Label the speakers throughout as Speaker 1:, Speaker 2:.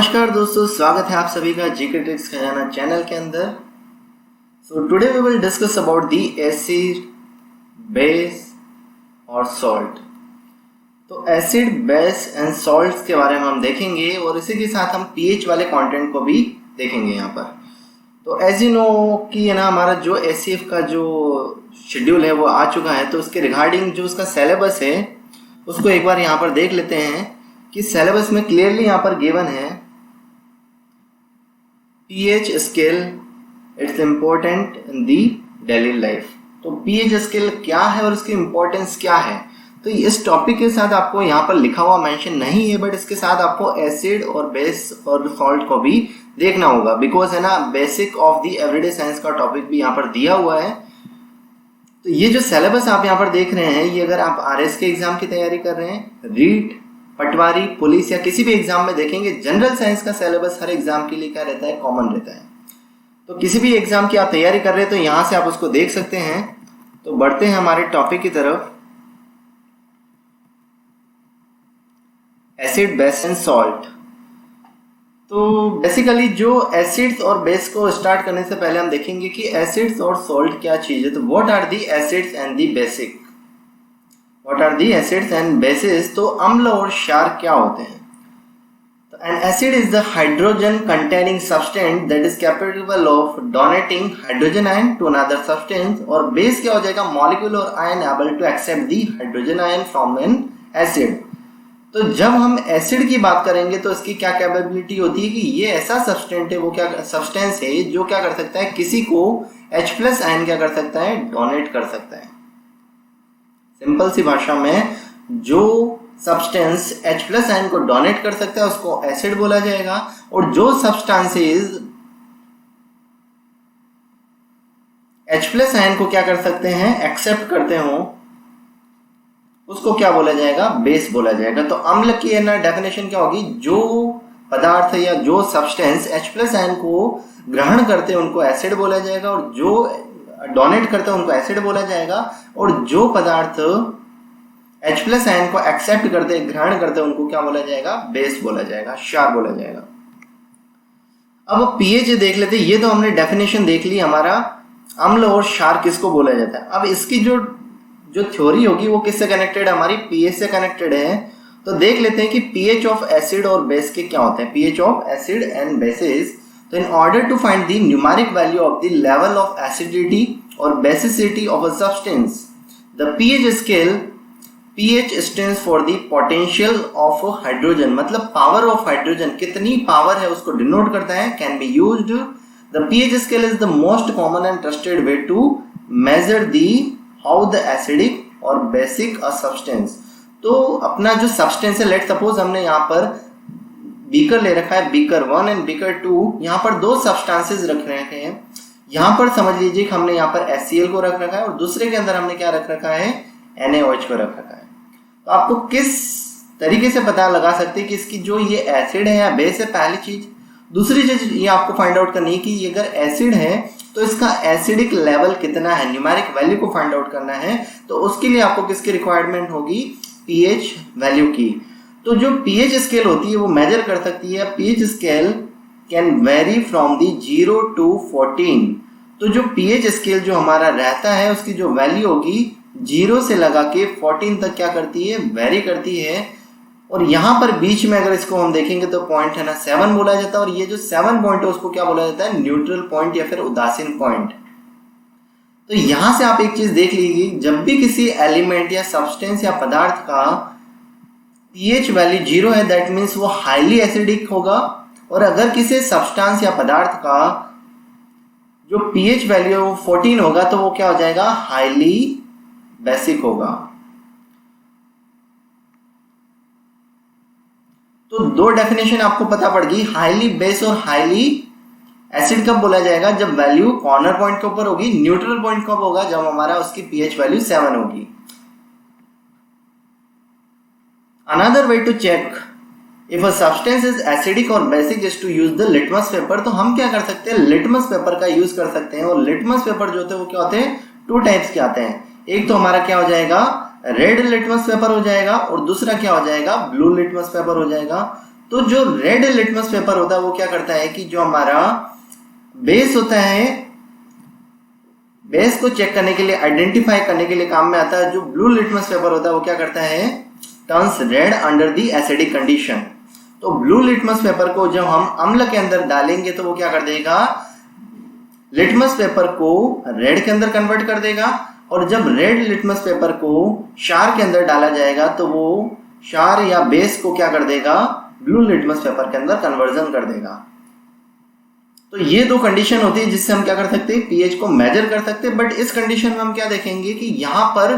Speaker 1: नमस्कार दोस्तों, स्वागत है आप सभी का जीके ट्रिक्स खजाना चैनल के अंदर। So today we will discuss about the acid, base और सॉल्ट। तो एसिड, बेस एंड सॉल्ट्स के बारे में हम देखेंगे और इसी के साथ हम पीएच वाले कंटेंट को भी देखेंगे यहाँ पर। तो एज यू नो कि है ना, हमारा जो एससीएफ का जो शेड्यूल है वो आ चुका है। तो उसके रिगार्डिंग जो उसका सिलेबस है उसको एक बार यहाँ पर देख लेते हैं कि सिलेबस में क्लियरली यहाँ पर गिवन है pH scale, it's important in the daily life. तो पीएच स्केल क्या है और उसकी इम्पोर्टेंस क्या है, तो इस टॉपिक के साथ आपको यहाँ पर लिखा हुआ मेंशन नहीं है, बट इसके साथ आपको एसिड और बेस और सॉल्ट को भी देखना होगा, बिकॉज है ना basic of the everyday science का टॉपिक भी यहाँ पर दिया हुआ है। तो ये जो सिलेबस आप यहाँ पर देख रहे हैं, ये अगर आप आरएस के एग्जाम की तैयारी कर रहे हैं, रीट, पटवारी, पुलिस या किसी भी एग्जाम में देखेंगे, जनरल साइंस का सिलेबस हर एग्जाम के लिए क्या रहता है, कॉमन रहता है। तो किसी भी एग्जाम की आप तैयारी कर रहे हैं तो यहां से आप उसको देख सकते हैं। तो बढ़ते हैं हमारे टॉपिक की तरफ, एसिड, बेस एंड सॉल्ट। तो बेसिकली जो एसिड्स और बेस को स्टार्ट करने से पहले हम देखेंगे कि एसिड्स और सॉल्ट क्या चीज है। तो what are the acids and the basic, what are the acids and bases. तो अम्ल और क्षार क्या होते हैं। तो N acid is the hydrogen containing substance that is capable of donating hydrogen ion to another substance. और बेस क्या हो जाएगा, मॉलिक्यूल और ion able to accept the hydrogen ion from N acid. तो जब हम एसिड की बात करेंगे तो इसकी क्या कैपेबिलिटी होती है कि ये ऐसा सब्सटेंस है, वो क्या सब्सटेंस है जो क्या कर सकता है, किसी को H+ आयन क्या कर सकता है, डोनेट कर सकता है। सिंपल सी भाषा में जो सब्सटेंस H+ आयन को डोनेट कर सकता है उसको एसिड बोला जाएगा, और जो सब्सटेंसेस H+ आयन को क्या कर सकते हैं, एक्सेप्ट करते हो, उसको क्या बोला जाएगा, बेस बोला जाएगा। तो अम्ल की है ना डेफिनेशन क्या होगी, जो पदार्थ या जो सब्सटेंस H+ आयन को ग्रहण करते हैं उनको एसिड बोला जाएगा, और जो डोनेट करते हैं उनको एसिड बोला जाएगा, और जो पदार्थ H+ आयन को एक्सेप्ट करते हैं, ग्रहण करते हैं, उनको क्या बोला जाएगा, बेस बोला जाएगा, क्षार बोला जाएगा। अब पीएच देख लेते हैं। ये तो हमने डेफिनेशन देख ली, हमारा अम्ल और क्षार किसको बोला जाता है। अब इसकी जो थ्योरी होगी वो किससे कनेक्टेड है, हमारी पीएच से कनेक्टेड है। तो देख लेते हैं कि पीएच ऑफ एसिड और बेस के क्या होते हैं, pH of acid and bases. तो in order to find the numeric value of the level of acidity or basicity of a substance, the pH scale, pH stands for the potential of hydrogen, मतलब power of hydrogen, कितनी power है उसको denote करता है, can be used. The pH scale is the most common and trusted way to measure the how the acidic or basic a substance. तो अपना जो substance है, let's suppose हमने यहाँ पर बीकर ले रखा है, बीकर 1 एंड बीकर 2, यहाँ पर दो सब्सटेंसेस रख रखे हैं। यहाँ पर समझ लीजिए कि हमने यहाँ पर HCl को रख रखा है और दूसरे के अंदर हमने क्या रख रखा है, NaOH को रख रखा है। तो आपको किस तरीके से पता लगा सकते हैं कि इसकी जो ये एसिड है या बेस है, पहली चीज। दूसरी चीज ये आपको फाइंड आउट करनी है कि ये अगर एसिड है तो इसका एसिडिक लेवल कितना है, न्यूमेरिक वैल्यू को फाइंड आउट करना है। तो उसके लिए आपको किसकी रिक्वायरमेंट होगी, पीएच वैल्यू की। तो जो पीएच स्केल होती है वो मेजर कर सकती है। PH scale can very from the 0 to 14। तो जो पीएच स्केल जो हमारा रहता है उसकी जो वैल्यू होगी 0 से लगा के 14 तक क्या करती है, वेरी करती है। और यहाँ पर बीच में अगर इसको हम देखेंगे तो पॉइंट है ना 7 बोला जाता है, और ये जो 7 पॉइंट है उसको क्या बोला जाता है, न्यूट्रल पॉइंट या फिर उदासीन पॉइंट। तो यहां से आप एक चीज देख लीजिए, जब भी किसी एलिमेंट या सब्सटेंस या पदार्थ का पीएच वैल्यू 0 है, दैट मीन्स वो हाईली एसिडिक होगा। और अगर किसी सब्सटेंस या पदार्थ का जो पीएच वैल्यू 14 होगा तो वो क्या हो जाएगा, हाईली बेसिक होगा। तो दो डेफिनेशन आपको पता पड़ गई, हाईली बेस और हाईली एसिड कब बोला जाएगा, जब वैल्यू कॉर्नर पॉइंट के ऊपर होगी। न्यूट्रल पॉइंट कब होगा, जब हमारा उसकी पीएच वैल्यू 7 होगी। Another way to check if a substance is acidic or basic is to use the litmus paper। तो हम क्या कर सकते हैं, लिटमस पेपर का यूज कर सकते हैं। और लिटमस पेपर जो होते हैं वो क्या होते हैं, 2 टाइप्स के आते हैं। एक तो हमारा क्या हो जाएगा, रेड लिटमस पेपर हो जाएगा, और दूसरा क्या हो जाएगा, ब्लू लिटमस पेपर हो जाएगा। तो जो रेड लिटमस पेपर होता है वो क्या करता है कि जो हमारा बेस होता है, बेस को चेक करने के लिए, आइडेंटिफाई करने के लिए काम में आता है। जो ब्लू लिटमस पेपर होता है वो क्या करता है, turns red under the acidic condition. तो ब्लू लिटमस पेपर को जब हम अम्ल के अंदर डालेंगे तो वो क्या कर देगा, लिटमस पेपर को रेड के अंदर कन्वर्ट कर देगा। और जब रेड लिटमस पेपर को क्षार के अंदर डाला जाएगा तो वो क्षार या बेस को क्या कर देगा, ब्लू लिटमस पेपर के अंदर कन्वर्जन कर देगा। तो ये दो कंडीशन होती है जिससे हम क्या कर सकते हैं, पीएच को मेजर कर सकते हैं। बट इस कंडीशन में हम क्या देखेंगे कि यहाँ पर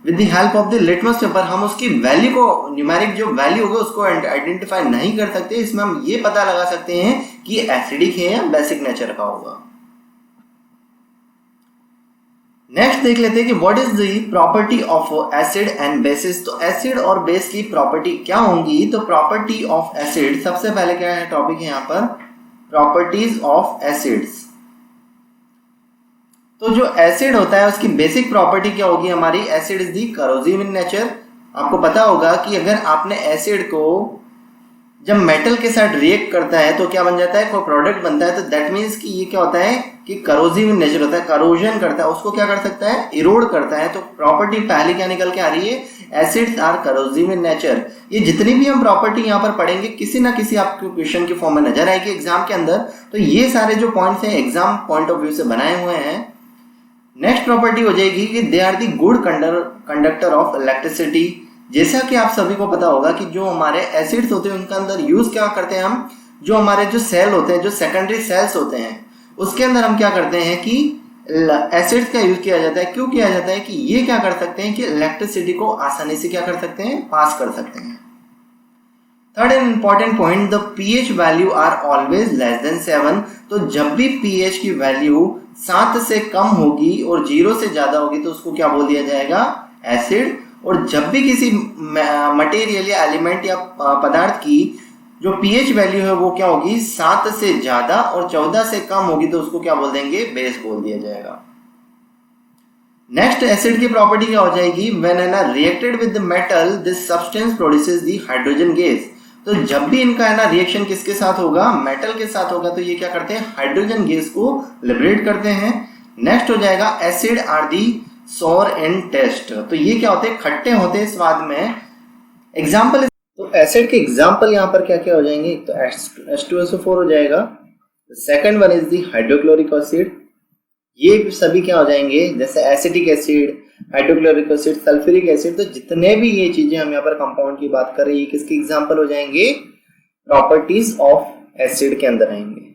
Speaker 1: with the help of the litmus paper हम उसकी वैल्यू को, न्यूमेरिक जो वैल्यू होगा उसको आइडेंटिफाई नहीं कर सकते। इसमें हम ये पता लगा सकते हैं कि एसिडिक है या बेसिक नेचर का होगा। नेक्स्ट देख लेते हैं कि what is the property of acid and bases. तो एसिड और बेस की प्रॉपर्टी क्या होंगी। तो प्रॉपर्टी ऑफ एसिड, सबसे पहले क्या है टॉपिक है यहाँ पर, प्रॉपर्टीज ऑफ एसिड्स। तो जो एसिड होता है उसकी बेसिक प्रॉपर्टी क्या होगी हमारी, acid is the corrosive in nature. आपको पता होगा कि अगर आपने एसिड को जब मेटल के साथ रिएक्ट करता है तो क्या बन जाता है, कोई प्रोडक्ट बनता है। तो दैट मीन्स कि ये क्या होता है कि करोसिव इन नेचर होता है, करोजन करता है, उसको क्या कर सकता है, इरोड करता है। तो प्रॉपर्टी पहले क्या निकल के आ रही है, acids are corrosive in nature. ये जितनी भी हम प्रॉपर्टी यहाँ पर पढ़ेंगे किसी ना किसी आपको क्वेश्चन की फॉर्म में नजर आएगी एग्जाम के अंदर। तो ये सारे जो पॉइंट्स हैं एग्जाम पॉइंट ऑफ व्यू से बनाए हुए हैं। नेक्स्ट प्रॉपर्टी हो जाएगी कि they are the good conductor of electricity. जैसा कि आप सभी को पता होगा कि जो हमारे एसिड्स होते हैं उनका अंदर यूज क्या करते हैं हम, जो हमारे जो सेल होते हैं, जो सेकेंडरी सेल्स होते हैं, उसके अंदर हम क्या करते हैं कि एसिड्स का यूज किया जाता है। क्यों किया जाता है कि ये क्या कर सकते हैं कि इलेक्ट्रिसिटी को आसानी से क्या कर सकते हैं, पास कर सकते हैं। Third and important point, the pH value are always less than 7। तो जब भी पीएच की वैल्यू 7 से कम होगी और 0 से ज्यादा होगी तो उसको क्या बोल दिया जाएगा, एसिड। और जब भी किसी मटेरियल या एलिमेंट या पदार्थ की जो पीएच वैल्यू है वो क्या होगी, 7 से ज्यादा और 14 से कम होगी तो उसको क्या बोल देंगे, बेस बोल दिया जाएगा। नेक्स्ट एसिड की प्रॉपर्टी क्या हो जाएगी, when an reacted with the metal this substance produces the hydrogen gas. तो जब भी इनका है ना रिएक्शन किसके साथ होगा, मेटल के साथ होगा, तो ये क्या करते हैं, हाइड्रोजन गैस को लिबरेट करते हैं। नेक्स्ट हो जाएगा एसिड आर दी सोर इन टेस्ट। तो ये क्या होते हैं, खट्टे होते हैं स्वाद में। एग्जाम्पल, तो एसिड के एग्जाम्पल यहाँ पर क्या क्या हो जाएंगे, तो H2SO4 हो जाएगा। Second one is the hydrochloric acid. ये सभी क्या हो जाएंगे, जैसे acetic acid, hydrochloric acid, sulphuric acid. तो जितने भी ये चीजें हम यहाँ पर कंपाउंड की बात कर रहे हैं, ये किसके एग्जाम्पल हो जाएंगे, प्रॉपर्टीज ऑफ एसिड के अंदर आएंगे।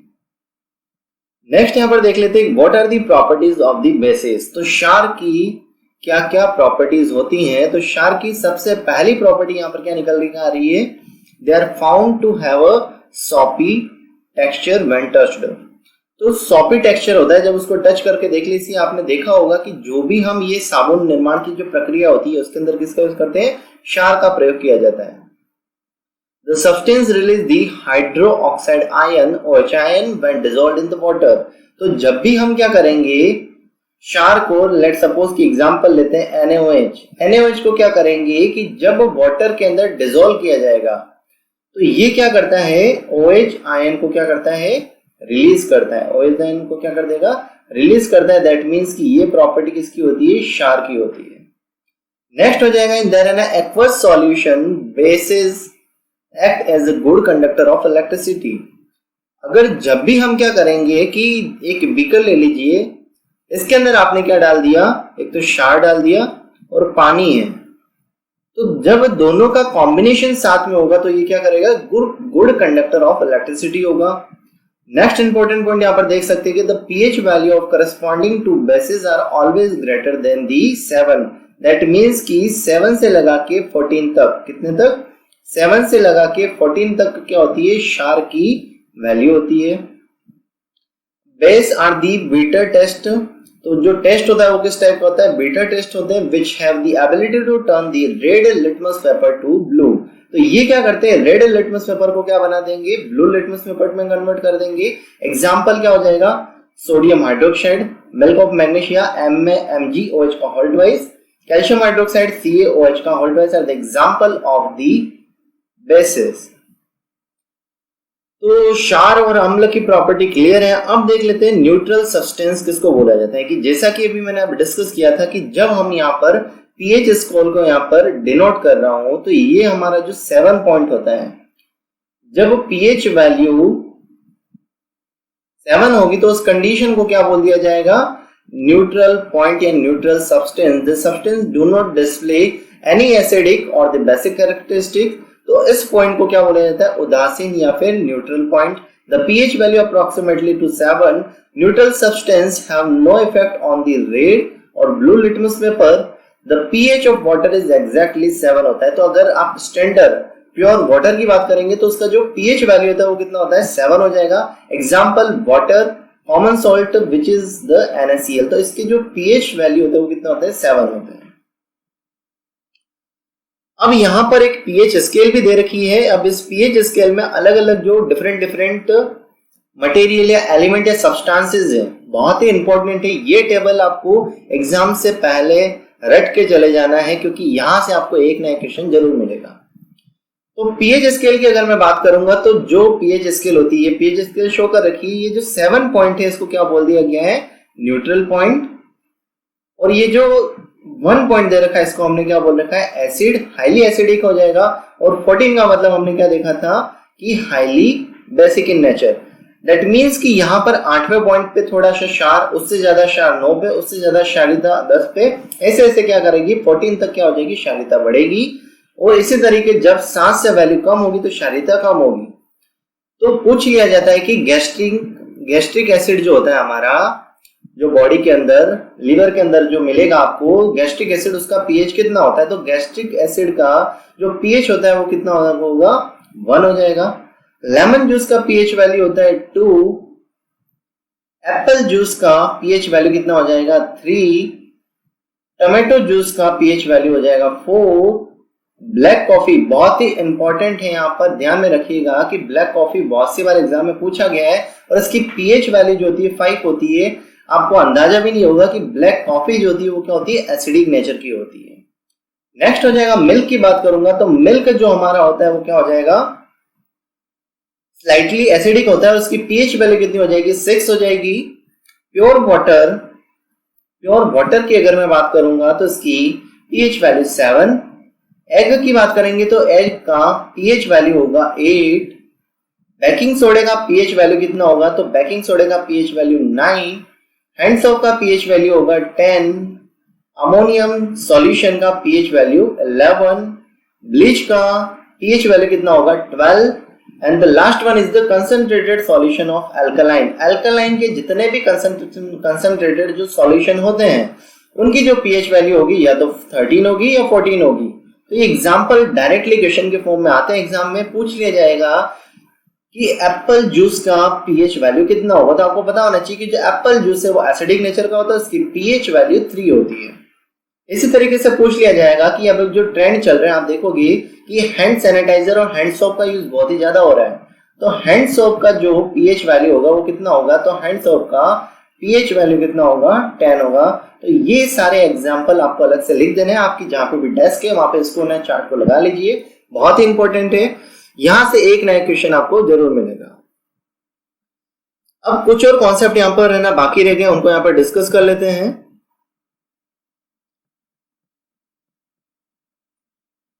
Speaker 1: नेक्स्ट यहाँ पर देख लेते हैं what are the properties of the bases. तो क्षार की क्या क्या प्रॉपर्टीज होती हैं। तो क्षार की सबसे पहली प्रॉपर्टी यहाँ पर क्या निकल आ रही है, they are found to have a soapy texture when touched. तो सॉपी टेक्सचर होता है, जब उसको टच करके देख लीजिए, आपने देखा होगा कि जो भी हम ये साबुन निर्माण की जो प्रक्रिया होती है उसके अंदर किसका यूज करते हैं, क्षार का प्रयोग किया जाता है। The substance release the hydroxide ion OH ion when dissolved in the water। तो जब भी हम क्या करेंगे, क्षार को, लेट सपोज की एग्जांपल लेते हैं NaOH। NaOH को क्या करेंगे कि जब वाटर के अंदर डिसॉल्व किया जाएगा तो ये क्या करता है, OH आयन को क्या करता है, रिलीज करता है। OH आयन को क्या कर देगा, रिलीज करता है। दैट मीन्स कि ये प्रॉपर्टी किसकी होती है, क्षार की होती है। नेक्स्ट हो जाएगा in their an aqueous solution bases act as a good conductor of electricity. अगर जब भी हम क्या करेंगे कि एक बीकर ले लीजिए, इसके अंदर आपने क्या डाल दिया, एक तो क्षार डाल दिया और पानी है। तो जब दोनों का कॉम्बिनेशन साथ में होगा तो ये क्या करेगा, गुड कंडक्टर ऑफ इलेक्ट्रिसिटी होगा। नेक्स्ट इंपॉर्टेंट पॉइंट यहाँ पर देख सकते हैं कि the pH value of corresponding to bases are always greater than the 7। That means कि 7 से लगा के 14 तक, कितने तक, 7 से लगा के 14 तक क्या होती है, क्षार की वैल्यू होती है। Base are the bitter taste. तो जो टेस्ट होता है वो किस टाइप का होता है, बीटा टेस्ट होते हैं, which have the ability to turn the red litmus paper to blue. तो ये क्या करते हैं, रेड लिटमस पेपर को क्या बना देंगे, ब्लू लिटमस पेपर में कन्वर्ट कर देंगे। एग्जाम्पल क्या हो जाएगा, sodium hydroxide, milk of magnesia MgOH का whole twice, calcium hydroxide CaOH का whole twice are the example of the bases. तो क्षार और अम्ल की प्रॉपर्टी क्लियर है। अब देख लेते हैं न्यूट्रल सब्सटेंस किसको बोला जाता है। कि जैसा कि अभी मैंने अब डिस्कस किया था कि जब हम यहाँ पर पीएच स्केल को यहाँ पर डिनोट कर रहा हूं तो ये हमारा जो 7 पॉइंट होता है, जब पीएच वैल्यू 7 होगी तो उस कंडीशन को क्या बोल दिया जाएगा, न्यूट्रल पॉइंट या neutral substance. The substance do not display any acidic और द बेसिक कैरेक्टरिस्टिक। तो इस पॉइंट को क्या बोला जाता है, उदासीन या फिर neutral point. The pH value approximately to 7, neutral substance have no effect on the red or blue litmus paper. The pH of water is exactly 7 होता है। तो अगर आप स्टैंडर्ड प्योर वाटर की बात करेंगे तो उसका जो पीएच वैल्यू होता है वो कितना होता है, 7 हो जाएगा। Example water, common salt which is the NaCl। तो इसकी जो पीएच वैल्यू होता है वो कितना होता है, 7 होता है। अब यहाँ पर एक पीएच स्केल भी दे रखी है। अब इस पीएच स्केल में अलग अलग जो डिफरेंट मटेरियल या एलिमेंट या सब्सटेंसेस है, बहुत ही इंपॉर्टेंट है। ये टेबल आपको एग्जाम से पहले रट के चले जाना है क्योंकि यहां से आपको एक नया क्वेश्चन जरूर मिलेगा। तो पीएच स्केल की अगर मैं बात करूंगा तो जो पीएच स्केल होती है, पीएच स्केल शो कर रखी है, ये जो 7 पॉइंट है इसको क्या बोल दिया गया है, न्यूट्रल पॉइंट। और ये जो 1 पॉइंट दे रखा है इसको हमने क्या बोल रखा है, एसिड, हाईली एसिडिक हो जाएगा। और 14 का मतलब हमने क्या देखा था कि highly basic in nature. That means कि यहाँ पर 8वें पॉइंट पे थोड़ा सा क्षार, उससे ज्यादा क्षार 9 पे, उससे ज्यादा क्षारीयता 10 पे, ऐसे ऐसे क्या करेगी 14 तक क्या हो जाएगी, क्षारीयता बढ़ेगी। और इसी तरीके जब 7 से वैल्यू कम होगी तो क्षारीयता कम होगी। तो पूछ लिया जाता है कि गैस्ट्रिक एसिड जो होता है हमारा, जो बॉडी के अंदर, लीवर के अंदर जो मिलेगा आपको गैस्ट्रिक एसिड, उसका पीएच कितना होता है। तो गैस्ट्रिक एसिड का जो पीएच होता है वो कितना होगा, 1 हो जाएगा। लेमन जूस का पीएच वैल्यू होता है 2। एप्पल जूस का पीएच वैल्यू कितना हो जाएगा, 3। टोमेटो जूस का पीएच वैल्यू हो जाएगा 4। ब्लैक कॉफी बहुत ही इंपॉर्टेंट है, यहाँ पर ध्यान में रखिएगा कि ब्लैक कॉफी बहुत सी बार एग्जाम में पूछा गया है और इसकी पीएच वैल्यू जो होती है 5 होती है। आपको अंदाजा भी नहीं होगा कि ब्लैक कॉफी जो होती है वो क्या होती है, एसिडिक नेचर की होती है। नेक्स्ट हो जाएगा मिल्क की बात करूंगा तो मिल्क जो हमारा होता है वो क्या हो जाएगा, स्लाइटली एसिडिक होता है। उसकी पीएच वैल्यू कितनी हो जाएगी, 6 हो जाएगी। प्योर वाटर की अगर मैं बात करूंगा तो इसकी पीएच वैल्यू 7। एग की बात करेंगे तो एग का पीएच वैल्यू होगा 8। बेकिंग सोडे का पीएच वैल्यू कितना होगा, तो बेकिंग सोडे का पीएच वैल्यू 9। हैंड सोप का पीएच वैल्यू होगा 10। अमोनियम सॉल्यूशन का पीएच वैल्यू 11। ब्लीच का पीएच वैल्यू कितना होगा, 12। And the last one is the concentrated solution of alkaline. Alkaline के जितने भी कंसंट्रेटेड जो सॉल्यूशन होते हैं उनकी जो पीएच वैल्यू होगी या तो 13 होगी या 14 होगी। तो ये एग्जांपल डायरेक्टली क्वेश्चन के फॉर्म में आते हैं, एग्जाम में पूछ लिया जाएगा कि एप्पल जूस का पीएच वैल्यू कितना होगा। तो आपको पता होना चाहिए कि जो एप्पल जूस है वो एसिडिक नेचर का होता है, उसकी पीएच वैल्यू 3 होती है। इसी तरीके से पूछ लिया जाएगा कि अब जो ट्रेंड चल रहा है आप देखोगे कि हैंड सैनिटाइजर और हैंड सोप का यूज बहुत ही ज्यादा हो रहा है। तो हैंड सोप का जो पीएच वैल्यू होगा वो कितना होगा, तो हैंड सोप का पीएच वैल्यू कितना होगा, 10 होगा। तो ये सारे एग्जाम्पल आपको अलग से लिख देने हैं, आपकी जहां पे भी डेस्क है वहां पे इसको ना चार्ट को लगा लीजिए, बहुत ही इंपॉर्टेंट है। यहां से एक नया क्वेश्चन आपको जरूर मिलेगा। अब कुछ और कॉन्सेप्ट यहां पर है ना बाकी रह गए, उनको यहां पर डिस्कस कर लेते हैं।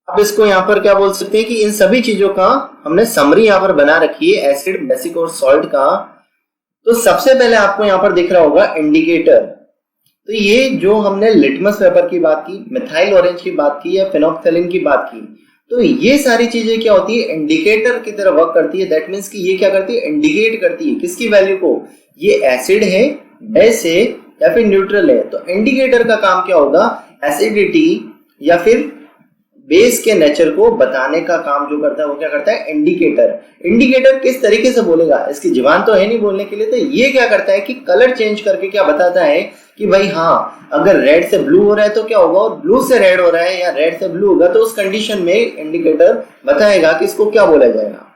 Speaker 1: अब इसको यहां पर क्या बोल सकते हैं कि इन सभी चीजों का हमने समरी यहां पर बना रखी है, एसिड, बेसिक और सॉल्ट का। तो सबसे पहले आपको यहां पर दिख रहा होगा इंडिकेटर। तो ये जो हमने लिटमस पेपर की बात की, मिथाइल ऑरेंज की बात की या फिनोक्सेलिन की बात की, तो ये सारी चीजें क्या होती है, इंडिकेटर की तरह वर्क करती है। दैट मीन्स कि ये क्या करती है, इंडिकेट करती है किसकी वैल्यू को, ये एसिड है, बेस है या फिर न्यूट्रल है। तो इंडिकेटर का काम क्या होगा, एसिडिटी या फिर बेस के नेचर को बताने का काम जो करता है वो क्या करता है, इंडिकेटर। इंडिकेटर किस तरीके से बोलेगा, इसकी जुबान तो है नहीं बोलने के लिए, तो ये क्या करता है कि कलर चेंज करके क्या बताता है कि भाई हाँ अगर रेड से ब्लू हो रहा है तो क्या होगा, और ब्लू से रेड हो रहा है या रेड से ब्लू होगा, तो उस कंडीशन में इंडिकेटर बताएगा कि इसको क्या बोला जाएगा।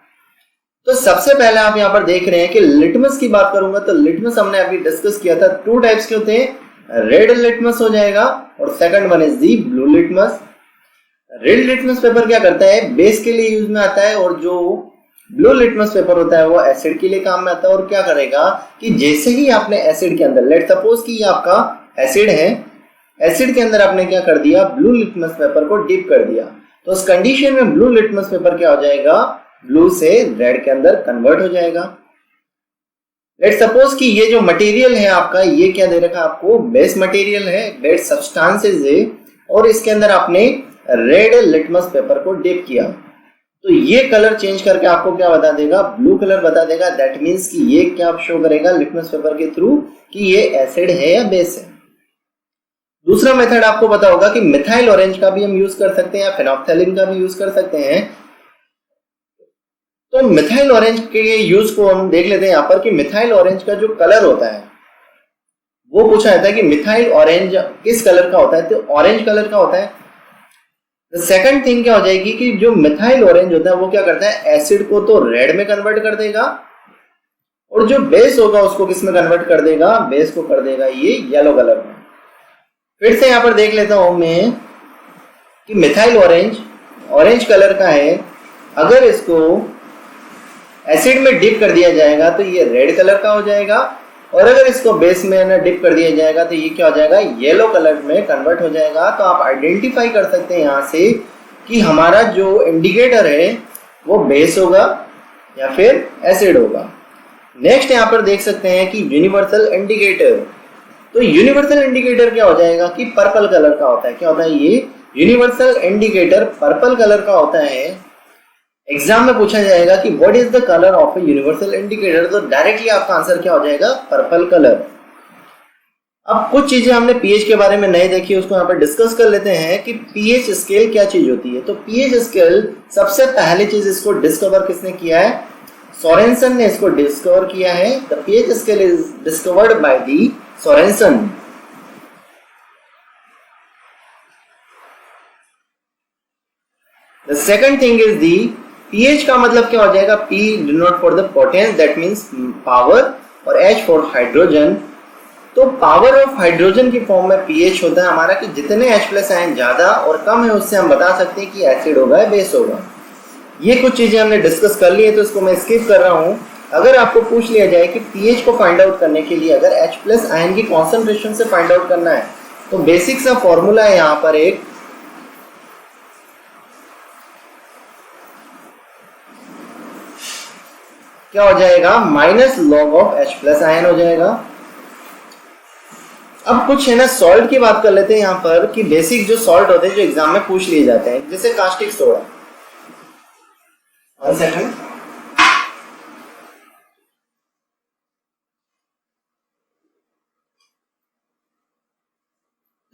Speaker 1: तो सबसे पहले आप यहाँ पर देख रहे हैं कि लिटमस की बात करूंगा तो लिटमस हमने अभी डिस्कस किया था, 2 टाइप्स के होते हैं, रेड लिटमस हो जाएगा और second one is the blue litmus. Red litmus paper क्या करता है, बेस के लिए यूज में आता है और जो ब्लू लिटमस पेपर होता है वो एसिड के लिए काम में आता है और क्या करेगा कि जैसे ही आपने एसिड के अंदर, लेट सपोज कि ये आपका एसिड है, एसिड के अंदर आपने क्या कर दिया, ब्लू लिटमस पेपर को डिप कर दिया, तो उस कंडीशन में ब्लू लिटमस पेपर क्या हो जाएगा, ब्लू से रेड के अंदर कन्वर्ट हो जाएगा। लेट सपोज कि ये जो मटेरियल है आपका, ये क्या दे रखा है आपको, बेस मटेरियल है, बेस सब्सटेंसेस है, और इसके अंदर आपने रेड लिटमस पेपर को डिप किया, तो ये कलर चेंज करके आपको क्या बता देगा, ब्लू कलर बता देगा। दैट मीन्स कि ये क्या शो करेगा लिटमस पेपर के थ्रू कि ये एसिड है या बेस है। दूसरा मेथड आपको पता होगा कि मिथाइल ऑरेंज का भी हम यूज कर सकते हैं या फेनोप्थेलिन का भी यूज कर सकते हैं। तो मिथाइल ऑरेंज के यूज को हम देख लेते हैं यहाँ पर कि मिथाइल ऑरेंज का जो कलर होता है वो पूछा जाता है कि मिथाइल ऑरेंज किस कलर का होता है, तो ऑरेंज कलर का होता है। सेकंड थिंग क्या हो जाएगी कि जो मिथाइल ऑरेंज होता है वो क्या करता है, एसिड को तो रेड में कन्वर्ट कर देगा और जो बेस होगा उसको किस में कन्वर्ट कर देगा, बेस को कर देगा ये येलो कलर में। फिर से यहां पर देख लेता हूं मैं कि मिथाइल ऑरेंज ऑरेंज कलर का है, अगर इसको एसिड में डिप कर दिया जाएगा तो ये रेड कलर का हो जाएगा, और अगर इसको बेस में ना डिप कर दिया जाएगा तो ये क्या हो जाएगा, येलो कलर में कन्वर्ट हो जाएगा। तो आप आइडेंटिफाई कर सकते हैं यहाँ से कि हमारा जो इंडिकेटर है वो बेस होगा या फिर एसिड होगा। नेक्स्ट यहाँ पर देख सकते हैं कि यूनिवर्सल इंडिकेटर, तो यूनिवर्सल इंडिकेटर क्या हो जाएगा कि पर्पल कलर का होता है। क्या होता है ये यूनिवर्सल इंडिकेटर पर्पल कलर का होता है। एग्जाम में पूछा जाएगा कि what is the colour of a universal indicator, तो डायरेक्टली आपका आंसर क्या हो जाएगा, पर्पल कलर। अब कुछ चीजें हमने पीएच के बारे में नहीं देखी, उसको यहाँ पर डिस्कस कर लेते हैं कि पीएच स्केल क्या चीज होती है। तो पीएच स्केल सबसे पहली चीज इसको डिस्कवर किसने किया है, सोरेनसन ने इसको डिस्कवर किया है। The pH scale is discovered by the Sorensen. The second thing is the pH का मतलब क्या हो जाएगा, P denote for the potence, that means power, और H फॉर हाइड्रोजन। तो पावर ऑफ हाइड्रोजन की फॉर्म में pH होता है हमारा कि जितने H+ आयन ज्यादा और कम है उससे हम बता सकते हैं कि एसिड होगा या बेस होगा। ये कुछ चीजें हमने डिस्कस कर ली है तो इसको मैं स्किप कर रहा हूँ। अगर आपको पूछ लिया जाए कि pH को फाइंड आउट करने के लिए अगर H+ आयन की कॉन्सेंट्रेशन से फाइंड आउट करना है तो बेसिक सा फॉर्मूला है यहाँ पर एक, क्या हो जाएगा, minus log of H+ ion हो जाएगा। अब कुछ है ना सॉल्ट की बात कर लेते हैं यहाँ पर कि बेसिक जो सॉल्ट होते हैं जो एग्जाम में पूछ लिए जाते हैं, जैसे कास्टिक सोडा। वन सेकंड,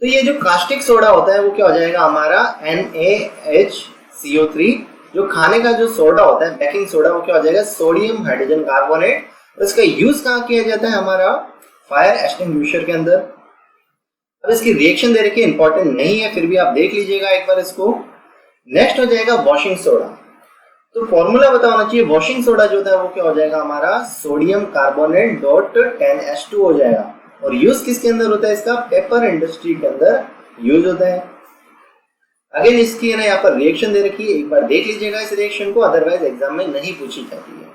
Speaker 1: तो ये जो कास्टिक सोडा होता है वो क्या हो जाएगा हमारा NaHCO3। जो खाने का जो सोडा होता है बेकिंग सोडा वो क्या हो जाएगा, सोडियम हाइड्रोजन कार्बोनेट। और इसका यूज कहाँ किया जाता है, हमारा फायर एक्सटिंग्विशर के अंदर। अब इसकी रिएक्शन दे रखी है, इंपॉर्टेंट नहीं है फिर भी आप देख लीजिएगा एक बार इसको। नेक्स्ट हो जाएगा वॉशिंग सोडा। तो फॉर्मूला बताना चाहिए, वॉशिंग सोडा जो होता है वो क्या हो जाएगा हमारा सोडियम कार्बोनेट डॉट 10H2 हो जाएगा। और यूज किसके अंदर होता है इसका, पेपर इंडस्ट्री के अंदर यूज होता है। अगेन इसकी है ना यहाँ पर रिएक्शन दे रखी है, एक बार देख लीजिएगा इस रिएक्शन को, अदरवाइज एग्जाम में नहीं पूछी जाती है।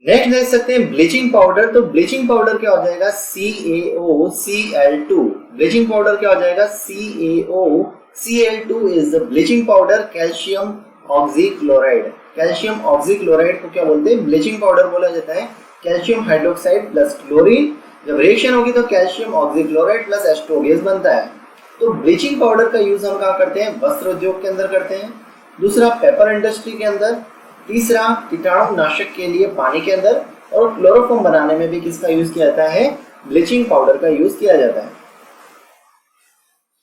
Speaker 1: नेक्स्ट देख सकते हैं ब्लीचिंग पाउडर। तो ब्लीचिंग पाउडर क्या हो जाएगा, CaOCl2। ब्लीचिंग पाउडर क्या हो जाएगा, CaOCl2 is the bleaching powder. Calcium oxychloride, calcium oxychloride को क्या बोलते हैं, ब्लीचिंग पाउडर बोला जाता है। कैल्शियम हाइड्रोक्साइड प्लस क्लोरीन, जब रिएक्शन होगी तो calcium oxychloride plus H2O gas बनता है। तो ब्लीचिंग पाउडर का यूज हम कहाँ करते हैं, वस्त्र उद्योग के अंदर करते हैं। दूसरा पेपर इंडस्ट्री के अंदर। तीसरा कीटाणुनाशक के लिए पानी के अंदर। और क्लोरोफॉर्म बनाने में भी किसका यूज किया जाता है, ब्लीचिंग पाउडर का यूज किया जाता है।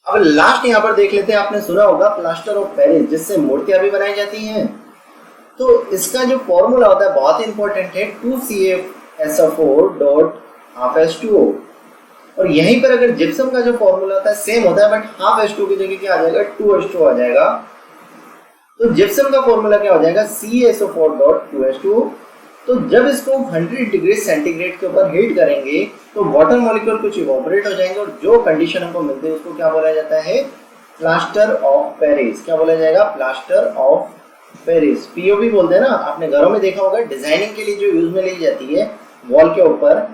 Speaker 1: अब लास्ट यहाँ पर देख लेते हैं, आपने सुना होगा प्लास्टर ऑफ पेरिस, जिससे मूर्तियां भी बनाई जाती हैं। तो इसका जो फॉर्मूला होता है बहुत इंपॉर्टेंट है, 2CaSO4.12H2O। और यहीं पर अगर जिप्सम का जो फॉर्मूला होता है सेम होता है, बट हाफ H2O की जगह क्या आ जाएगा, 2H2O आ जाएगा। तो जिप्सम का फॉर्मूला क्या हो जाएगा, CaSO4.2H2O। तो जब इसको 100 डिग्री सेंटीग्रेड के ऊपर हीट करेंगे तो वाटर मॉलिक्यूल कुछ इवोपरेट हो जाएंगे, और जो कंडीशन हमको मिलती है उसको क्या बोला जाता है, प्लास्टर ऑफ पेरिस। क्या बोला जाएगा, प्लास्टर ऑफ पेरिस, पीओपी बोलते हैं ना, आपने घरों में देखा होगा डिजाइनिंग के लिए जो यूज में ली जाती है वॉल के ऊपर,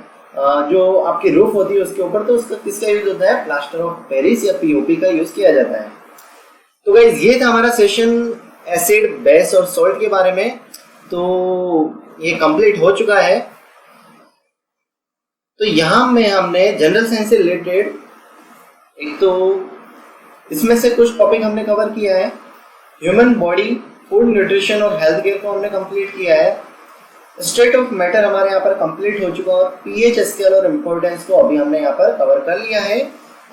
Speaker 1: जो आपकी रूफ होती है उसके ऊपर, तो उसका किसका यूज होता है, प्लास्टर ऑफ पेरिस या पीओपी का यूज किया जाता है। तो गाइस ये था हमारा सेशन एसिड, बेस और सॉल्ट के बारे में। तो ये कंप्लीट हो चुका है। तो यहाँ में हमने जनरल साइंस से रिलेटेड एक तो इसमें से कुछ टॉपिक हमने कवर किया है, ह्यूमन बॉडी, फूड, न्यूट्रिशन और हेल्थ केयर को हमने कंप्लीट किया है। स्टेट ऑफ मैटर हमारे यहाँ पर कंप्लीट हो चुका है और पीएच स्केल और इम्पोर्टेंस को अभी हमने यहाँ पर कवर कर लिया है।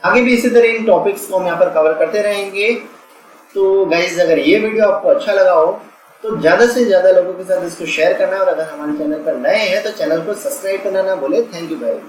Speaker 1: आगे भी इसी तरह इन टॉपिक्स को हम यहाँ पर कवर करते रहेंगे। तो गाइज अगर ये वीडियो आपको अच्छा लगा हो तो ज़्यादा से ज़्यादा लोगों के साथ इसको शेयर करना, और अगर हमारे चैनल पर नए हैं तो चैनल को सब्सक्राइब करना ना भूले। Thank you guys.